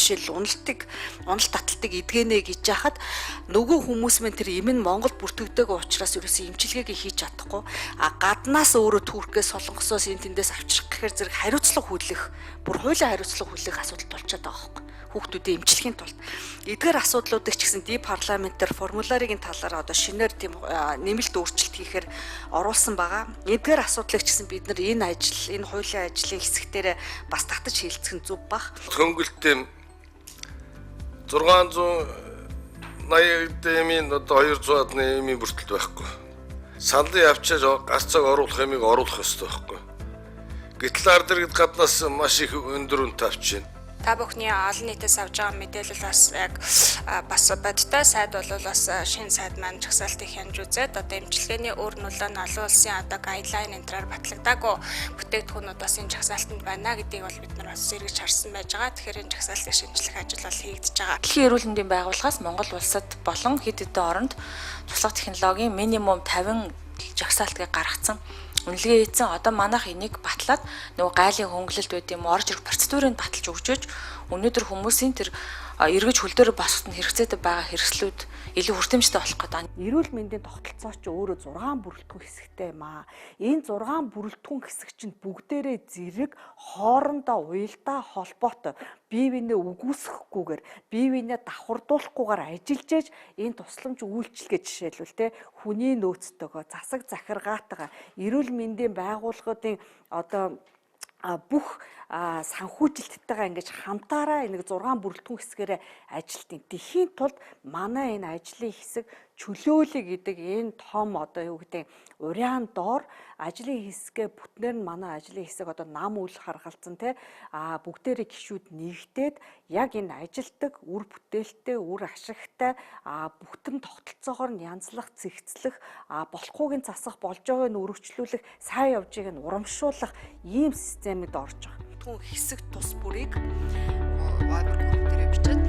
жишээл уналт таталтыг эдгэнэ гэж яхад нөгөө хүмүүс мэн тэр им нь Монгол бүртгэдэг учраас ерөөсөө имчилгээг хийж чадахгүй гаднаас өөрөө Туркээс солонгосоос энэ тэндээс авчрах гэхээр зэрэг хариуцлага хүлээх бүр хуулийн хариуцлага хүлээх асуудал болчиход байгаа байхгүй хүүхдүүдийн эмчилгээний тулд эдгээр асуудлуудыг ч гэсэн ди парламентээр формулярын талаар одоо шинээр тийм нэмэлт өөрчлөлт хийхээр оруулсан байгаа. Эдгээр асуудлыг ч гэсэн бид нар энэ хуулийн ажлын хэсэгтэр бас татаж хэлцэх нь зөв бах. Хөнгөлтийн 680 дэмийн одоо 200-аад нэмийн бүртэлд байхгүй. Саналын явчаар гарцааг оруулах юмыг оруулах ёстой байхгүй. Гэтэл ард иргэд гаднаас маш их өндөр үнэтэй авч байна. Та бүхний олон нийтээс авж байгаа мэдээлэл бас яг бас бодтой сайд бол бас шинэ сайд маань жагсаалтыг хянж үзээд одоо эмчилгээний өөр нөлөө нь олон улсын одоо гайдлайн энтраар батлагдаагүй бүтээгдэхүүнүүд бас энэ жагсаалтанд байна гэдгийг бол бид нар бас сэргэж харсан байж байгаа. Тэгэхээр энэ жагсаалтыг шинжлэх ажил бол хийгдэж байгаа. Дэлхийн эрүүл мэндийн байгууллагаас Монгол улсад болон хэд хэдэн оронд туслах технологийн минимум 50 жагсаалтыг гаргацсан. Үнэлгээ хийсэн одоо манайх энийг батлаад нөгөө гайлын хөнгөлөлт байд юм орж ирэх процедурыг баталж өгчөөж өнөөдөр хүмүүсийн тэр эргэж хөл дээр босоход нь хэрэгцээтэй байгаа хэрэгслүүд илүү хүртээмжтэй болох гэдэг. Эрүүл мэндийн тогтолцоо ч өөрөө 6 бүрэлдэхүүн хэсэгтэй юм аа. Энэ 6 бүрэлдэхүүн хэсэг чинь бүгдээрээ зэрэг хоорондоо уялдаа холбоотой бие биенээ үгүйсэхгүйгээр бие биенээ давхардуулахгүйгээр ажиллаж ээж энэ тусламж үйлчилгээ жишээлбэл те хүний нөөцтэйгөө засаг захиргаатайгаа эрүүл мэндийн байгууллагуудын одоо бүх санхүүжилттэйгээ ингэж хамтаараа нэг 6 бүрэлдэхүүн хэсгээрээ ажилтیں۔ Тэхийн тулд манай энэ ажлын хэсэг чөлөөлөе гэдэг энэ том одоо юу гэдэг урьяан доор ажлын хэсгээ бүтнээр нь манай ажлын хэсэг одоо нам үл харгалзсан те бүгдээрээ гишүүд нэгдээд яг энэ ажилтдаг үр бүтээлтэй үр ашигтай бүтэн тогтолцоогоор нь янзлах цэгцлэх болохгүйг нь засах болж байгааг нь өргөжлүүлэх сайн явж байгааг нь урамшуулах ийм системд орж байгаа. Түн хэсэг тус бүрийг вайбер групп дээр бичээд